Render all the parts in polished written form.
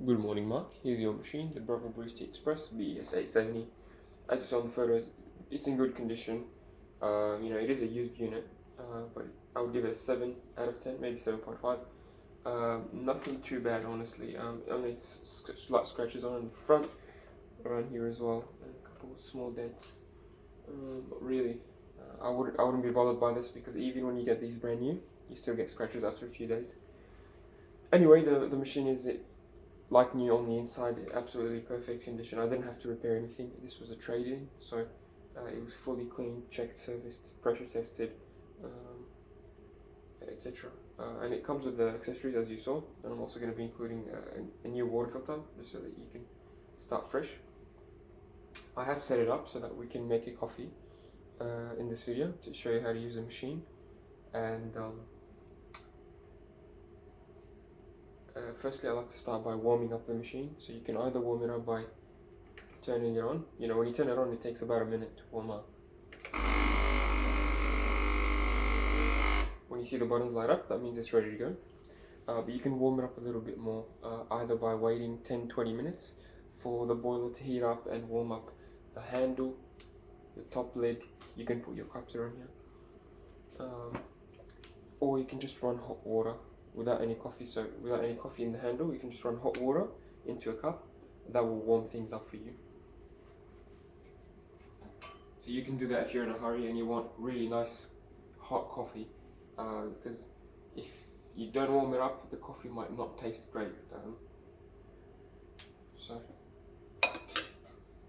Good morning, Mark. Here's your machine, the Breville Barista Express BES870. As you saw in the photos, it's in good condition. It is a used unit, but I would give it a 7 out of 10, maybe 7.5. Nothing too bad, honestly. Only slight scratches on the front, around here as well, and a couple of small dents. But really, I wouldn't be bothered by this because even when you get these brand new, you still get scratches after a few days. Anyway, the machine is like new on the inside, absolutely perfect condition. I didn't have to repair anything. This was a trade-in, so it was fully cleaned, checked, serviced, pressure tested, etc. And it comes with the accessories as you saw, and I'm also going to be including a new water filter just so that you can start fresh. I have set it up so that we can make a coffee in this video to show you how to use the machine. And firstly, I like to start by warming up the machine. So you can either warm it up by turning it on. When you turn it on, it takes about a minute to warm up. When you see the buttons light up, that means it's ready to go. But you can warm it up a little bit more, either by waiting 10-20 minutes for the boiler to heat up and warm up the handle, the top lid. You can put your cups around here. Or you can just run hot water without any coffee. So without any coffee in the handle, you can just run hot water into a cup. That will warm things up for you. So you can do that if you're in a hurry and you want really nice hot coffee, because if you don't warm it up, the coffee might not taste great. So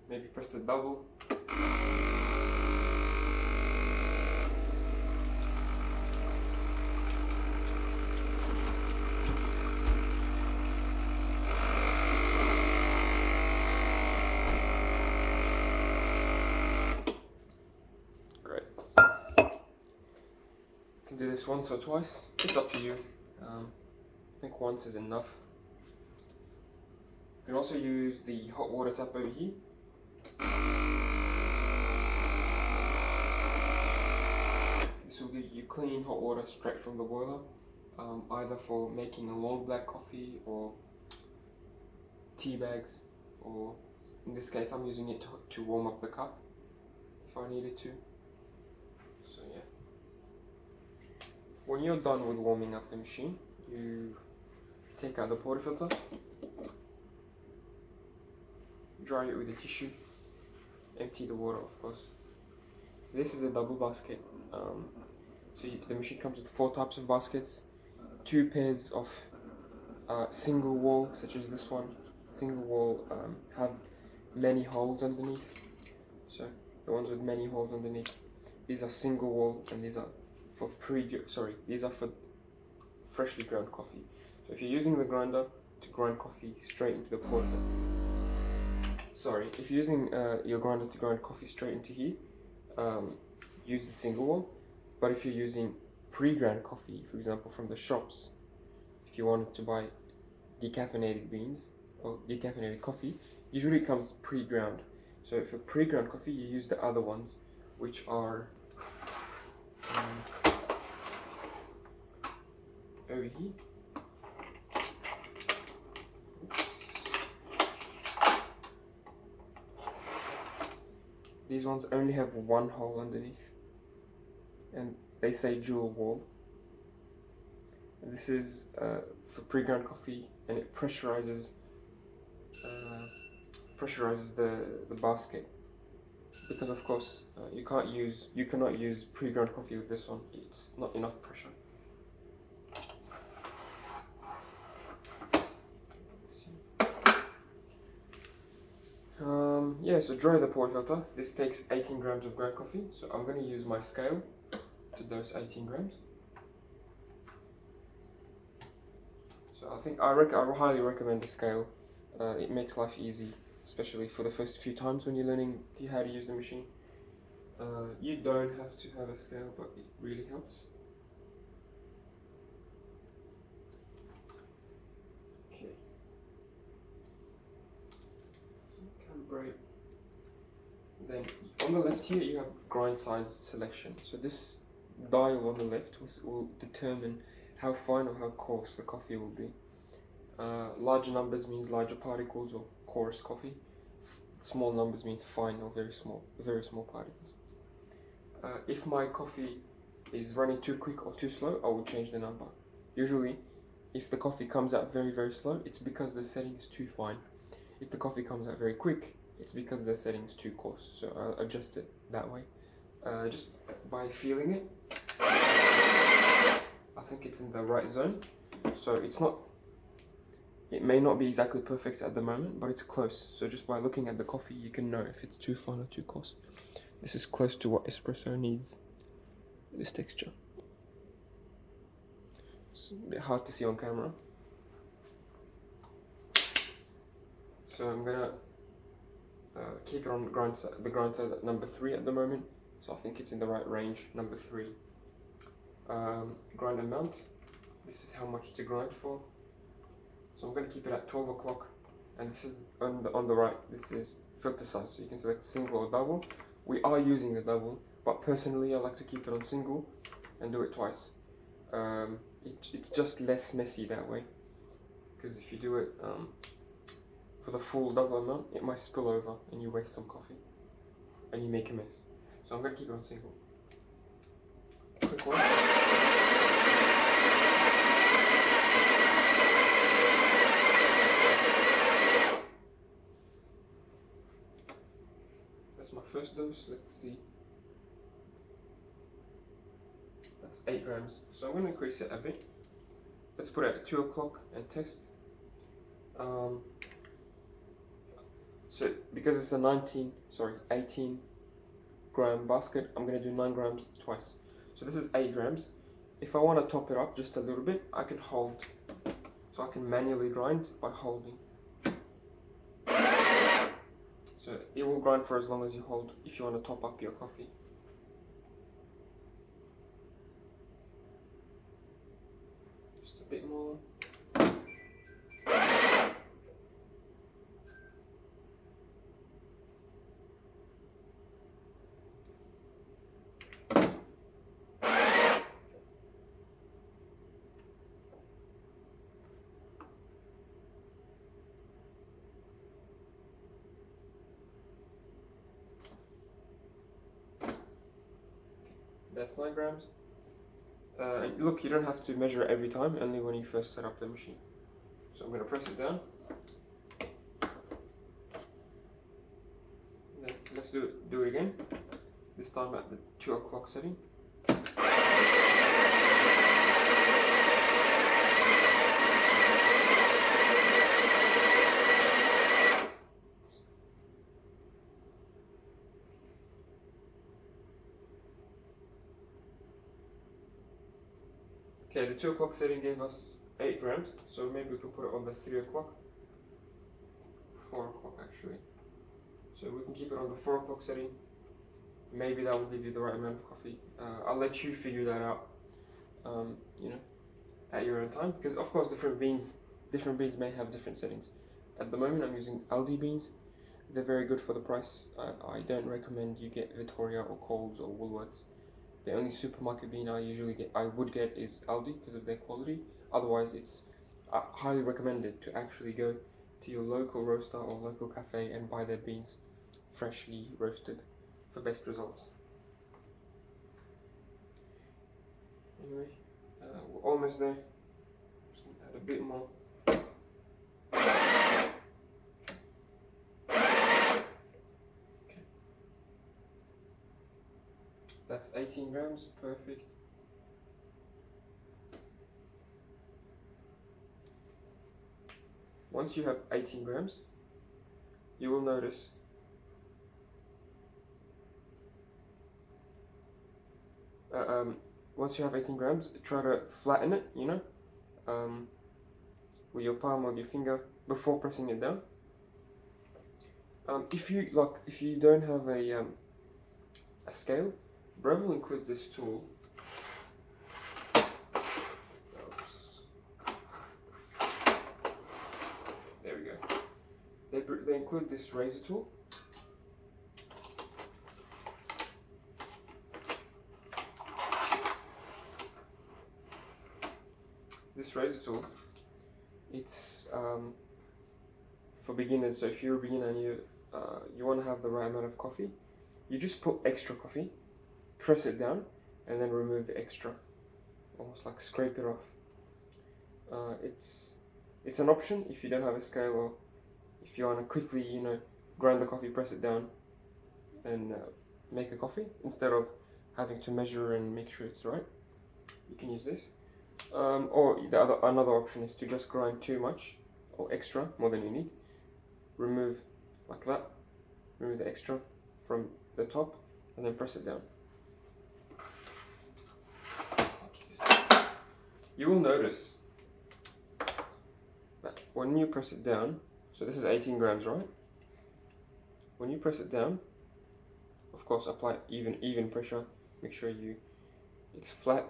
maybe press the double. Do this once or twice, it's up to you. I think once is enough. You can also use the hot water tap over here. This will give you clean hot water straight from the boiler, either for making a long black coffee or tea bags, or in this case I'm using it to warm up the cup if I needed to. So yeah. When you're done with warming up the machine, you take out the portafilter, dry it with a tissue, empty the water of course. This is a double basket. The machine comes with 4 types of baskets, 2 pairs of single wall, such as this one. Single wall have many holes underneath, so the ones with many holes underneath, these are single wall, and these are for these are for freshly ground coffee. So if you're using the grinder to grind coffee straight into the if you're using your grinder to grind coffee straight into here, use the single wall. But if you're using pre-ground coffee, for example from the shops, if you wanted to buy decaffeinated beans or decaffeinated coffee, usually it comes pre-ground. So for pre-ground coffee, you use the other ones, which are over here. These ones only have 1 hole underneath, and they say dual wall. And this is for pre-ground coffee, and it pressurizes the basket, because of course you cannot use pre-ground coffee with this one. It's not enough pressure. So dry the portafilter. This takes 18 grams of ground coffee, so I'm going to use my scale to dose 18 grams. So I highly recommend the scale. It makes life easy, especially for the first few times when you're learning how to use the machine. You don't have to have a scale, but it really helps. Okay. Calibrate. Then on the left here you have grind size selection. So this dial on the left will determine how fine or how coarse the coffee will be. Larger numbers means larger particles or coarse coffee. Small numbers means fine or very small particles. If my coffee is running too quick or too slow, I will change the number. Usually, if the coffee comes out very, very slow, it's because the setting is too fine. If the coffee comes out very quick, it's because the setting is too coarse. So I'll adjust it that way. Just by feeling it, I think it's in the right zone. So it may not be exactly perfect at the moment, but it's close. So just by looking at the coffee, you can know if it's too fine or too coarse. This is close to what espresso needs, this texture. It's a bit hard to see on camera. So I'm gonna keep it on the grind size at number 3 at the moment. So I think it's in the right range, number 3. Grind amount. This is how much to grind for. So I'm going to keep it at 12 o'clock, and this is on the right. This is filter size, so you can select single or double. We are using the double, but personally I like to keep it on single and do it twice. It's just less messy that way, because if you do it for the full double amount, it might spill over and you waste some coffee and you make a mess. So I'm going to keep it on single. Quick one. That's my first dose. Let's see. That's 8 grams. So I'm going to increase it a bit. Let's put it at 2 o'clock and test. So because it's a 18 gram basket, I'm going to do 9 grams twice. So this is 8 grams. If I want to top it up just a little bit, I can hold. So I can manually grind by holding. So it will grind for as long as you hold if you want to top up your coffee. Just a bit more. That's 9 grams. Look, you don't have to measure it every time, only when you first set up the machine. So I'm going to press it down. Then let's do it again. This time at the 2 o'clock setting. Okay, the 2 o'clock setting gave us 8 grams, so maybe we can put it on the 3 o'clock, 4 o'clock actually. So we can keep it on the 4 o'clock setting. Maybe that will give you the right amount of coffee. I'll let you figure that out, at your own time, because of course different beans may have different settings. At the moment I'm using Aldi beans. They're very good for the price. I don't recommend you get Victoria or Coles or Woolworths. The only supermarket bean I would get is Aldi because of their quality. Otherwise, it's highly recommended to actually go to your local roaster or local cafe and buy their beans freshly roasted for best results. Anyway, we're almost there. Just gonna add a bit more. That's 18 grams, perfect. Once you have 18 grams, you will notice once you have 18 grams, try to flatten it, with your palm or your finger before pressing it down. If you don't have a scale, Breville includes this tool. Oops. There we go. They include this razor tool. This razor tool, it's for beginners. So if you're a beginner and you want to have the right amount of coffee, you just put extra coffee, press it down, and then remove the extra, almost like scrape it off. It's an option if you don't have a scale, or if you want to quickly, grind the coffee, press it down, and make a coffee instead of having to measure and make sure it's right. You can use this. Or another option is to just grind too much or extra, more than you need. Remove like that. Remove the extra from the top and then press it down. You will notice that when you press it down, so this is 18 grams, right? When you press it down, of course, apply even pressure. Make sure it's flat.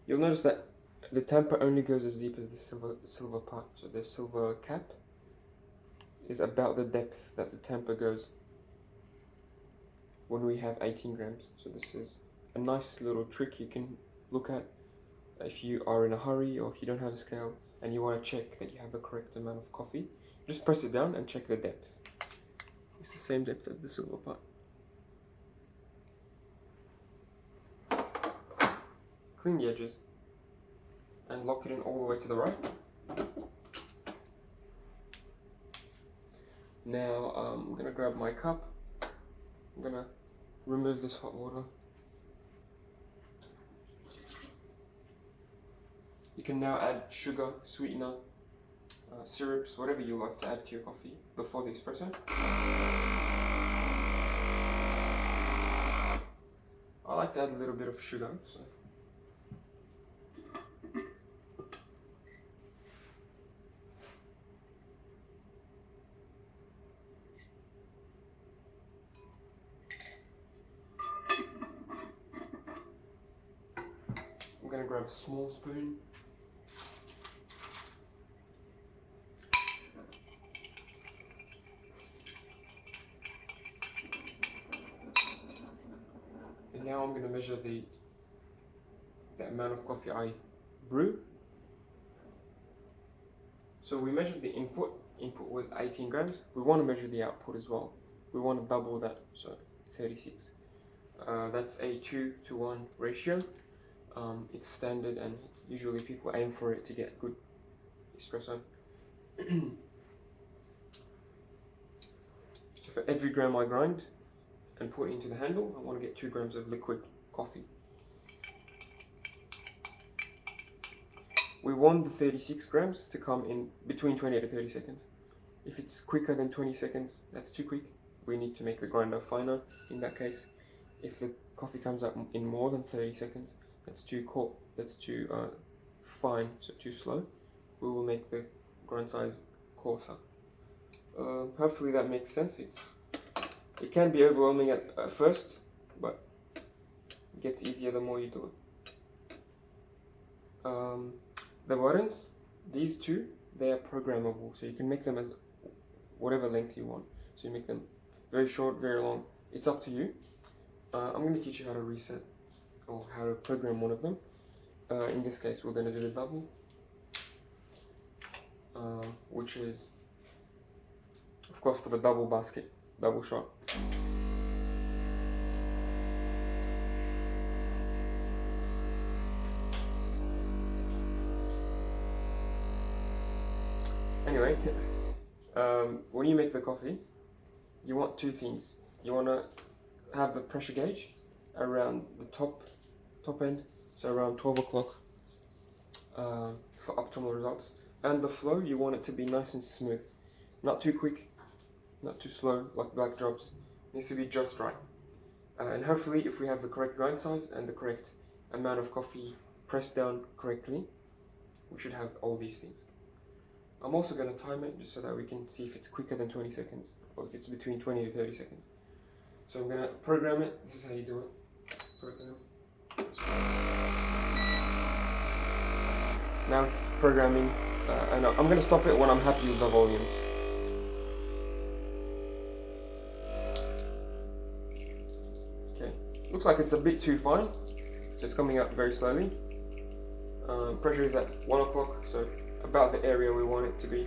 You'll notice that the tamper only goes as deep as the silver part. So the silver cap is about the depth that the tamper goes when we have 18 grams. So this is a nice little trick you can look at if you are in a hurry or if you don't have a scale and you want to check that you have the correct amount of coffee. Just press it down and check the depth. It's the same depth as the silver part. Clean the edges and lock it in all the way to the right. Now I'm going to grab my cup. I'm going to remove this hot water. You can now add sugar, sweetener, syrups, whatever you like to add to your coffee before the espresso. I like to add a little bit of sugar, so I'm going to grab a small spoon. And now I'm going to measure the amount of coffee I brew. So we measured the input. Input was 18 grams. We want to measure the output as well. We want to double that, so 36. That's a 2-to-1 ratio. It's standard and usually people aim for it to get good espresso. So for every gram I grind and put into the handle, I want to get 2 grams of liquid coffee. We want the 36 grams to come in between 20 to 30 seconds. If it's quicker than 20 seconds, that's too quick. We need to make the grinder finer in that case. If the coffee comes up in more than 30 seconds, that's too fine, so too slow. We will make the grind size coarser. Hopefully that makes sense. It can be overwhelming at first, but it gets easier the more you do it. The buttons, these two, they are programmable, so you can make them as whatever length you want. So you make them very short, very long. It's up to you. I'm going to teach you how to reset or how to program one of them. In this case, we're going to do the double, which is, of course, for the double basket, double shot. Anyway, when you make the coffee, you want two things. You want to have the pressure gauge around the top end, so around 12 o'clock for optimal results. And the flow, you want it to be nice and smooth. Not too quick, not too slow, like black drops. It needs to be just right. And hopefully, if we have the correct grind size and the correct amount of coffee pressed down correctly, we should have all these things. I'm also going to time it just so that we can see if it's quicker than 20 seconds or if it's between 20 to 30 seconds. So I'm going to program it. This is how you do it. Program. Now it's programming, and I'm going to stop it when I'm happy with the volume. Okay, looks like it's a bit too fine, so it's coming up very slowly. Pressure is at 1 o'clock, so about the area we want it to be.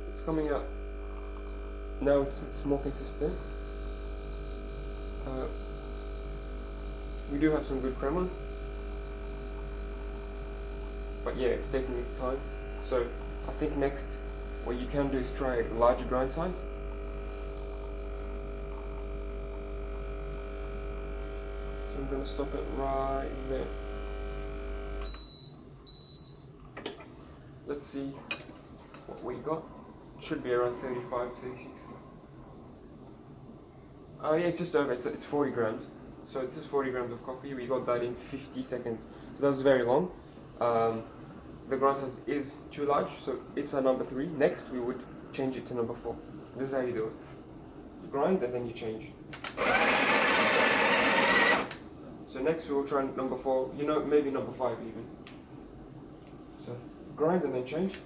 It's coming out now. It's more consistent. We do have some good crema, but yeah, it's taking its time. So I think next what you can do is try a larger grind size. So I'm going to stop it right there. Let's see what we got. Should be around 35, 36. Yeah, it's just over. It's 40 grams. So this is 40 grams of coffee. We got that in 50 seconds. So that was very long. The grind size is too large, so it's our number 3. Next, we would change it to number 4. This is how you do it. You grind and then you change. So next we will try number 4. You know, maybe number 5 even. So grind and then change.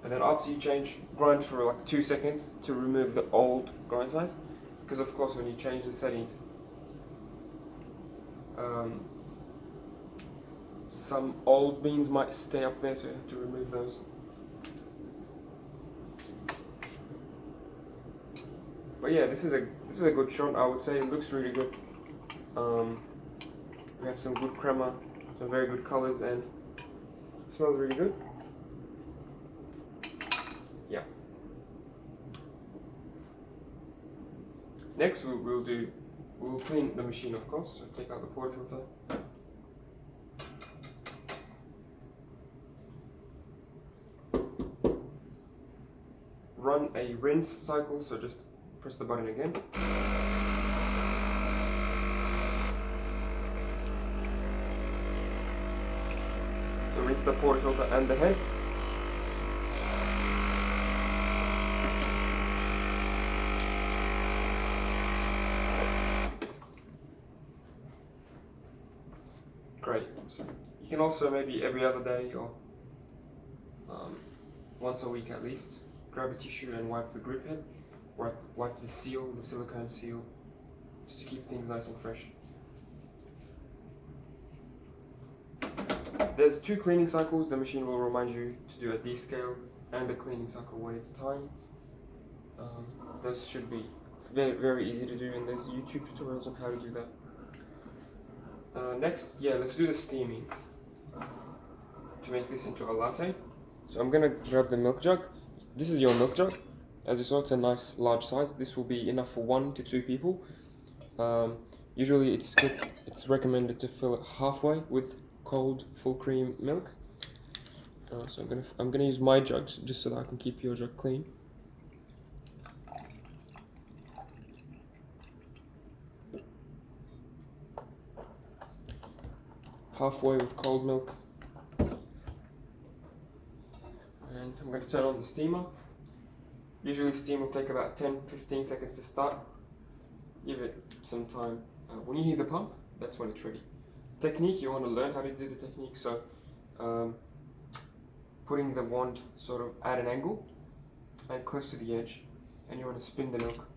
And then after you change, grind for like 2 seconds to remove the old grind size. Because of course when you change the settings, some old beans might stay up there, so you have to remove those. But yeah, this is a good shot. I would say it looks really good. We have some good crema, some very good colors, and it smells really good. Yeah. Next we'll clean the machine, of course. So take out the portafilter. Run a rinse cycle, so just press the button again. So rinse the portafilter and the head. Great. So you can also maybe every other day or once a week at least, grab a tissue and wipe the grip head, wipe the seal, the silicone seal, just to keep things nice and fresh. There's 2 cleaning cycles. The machine will remind you to do a descale and a cleaning cycle when it's time. Those should be very, very easy to do, and there's YouTube tutorials on how to do that. Next, yeah, let's do the steaming to make this into a latte. So I'm gonna grab the milk jug. This is your milk jug. As you saw, it's a nice large size. This will be enough for 1 to 2 people. Usually it's recommended to fill it halfway with cold full cream milk. So I'm gonna use my jugs just so that I can keep your jug clean. Halfway with cold milk. And I'm going to turn on the steamer. Usually steam will take about 10-15 seconds to start. Give it some time. When you hear the pump, that's when it's ready. Technique, you want to learn how to do the technique, so putting the wand sort of at an angle and close to the edge, and you want to spin the milk.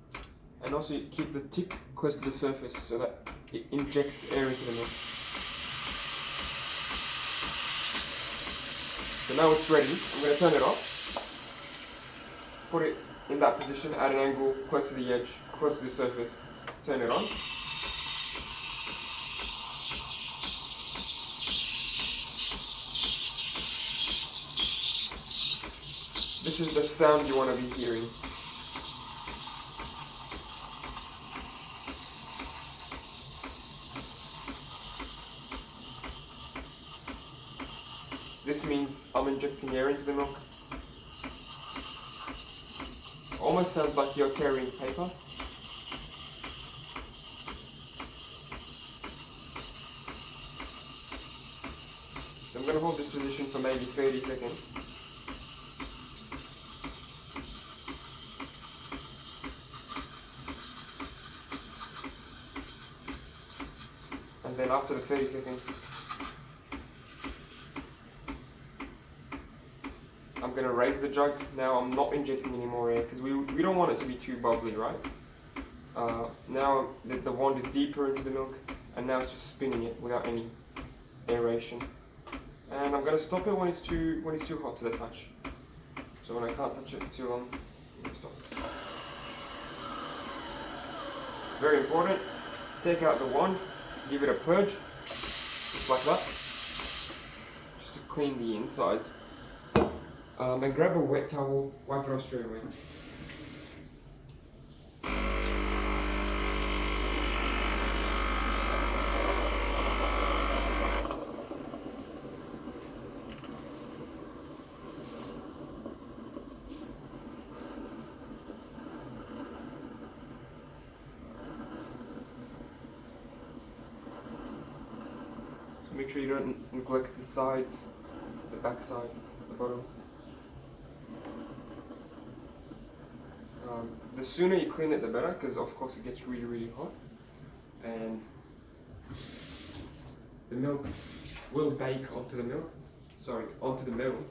And also keep the tip close to the surface so that it injects air into the milk. So now it's ready. I'm going to turn it off. Put it in that position at an angle, close to the edge, close to the surface. Turn it on. This is the sound you want to be hearing. This means I'm injecting air into the milk. Almost sounds like you're tearing paper. So I'm going to hold this position for maybe 30 seconds. And then after the 30 seconds, I'm going to raise the jug. Now I'm not injecting any more air because we don't want it to be too bubbly, right? Now the wand is deeper into the milk, and now it's just spinning it without any aeration. And I'm gonna stop it when it's too hot to the touch. So when I can't touch it for too long, I'm gonna stop it. Very important. Take out the wand, give it a purge, just like that, just to clean the insides. And grab a wet towel, wipe it off straight away. Make sure you don't neglect the sides, the back side, the bottom. The sooner you clean it, the better, because of course it gets really hot, and the milk will bake onto the metal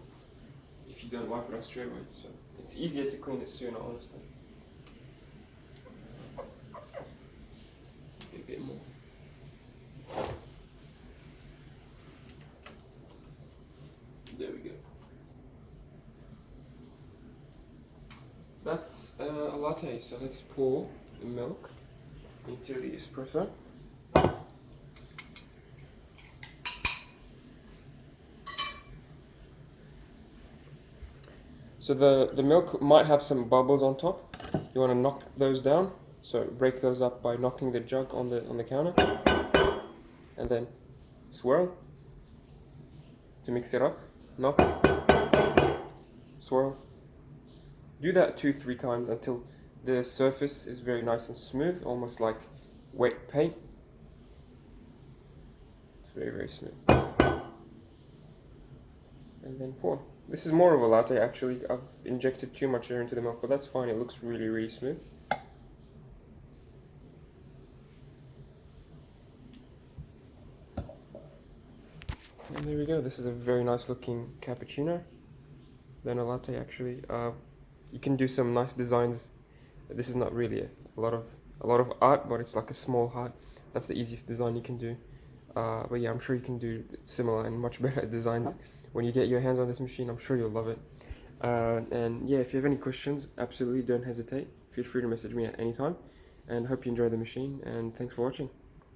if you don't wipe it off straight away. So it's easier to clean it sooner, honestly. A bit more. There we go. That's a latte, so let's pour the milk into the espresso. So the milk might have some bubbles on top. You want to knock those down, so break those up by knocking the jug on the counter, and then swirl to mix it up. Knock, swirl. Do that 2-3 times until the surface is very nice and smooth, almost like wet paint. It's very smooth. And then pour. This is more of a latte actually. I've injected too much air into the milk, but that's fine. It looks really smooth. And there we go. This is a very nice looking cappuccino. Then a latte actually. You can do some nice designs. This is not really a lot of art, but it's like a small heart. That's the easiest design you can do. But yeah, I'm sure you can do similar and much better designs when you get your hands on this machine. I'm sure you'll love it. And yeah, if you have any questions, absolutely don't hesitate. Feel free to message me at any time. And hope you enjoy the machine. And thanks for watching.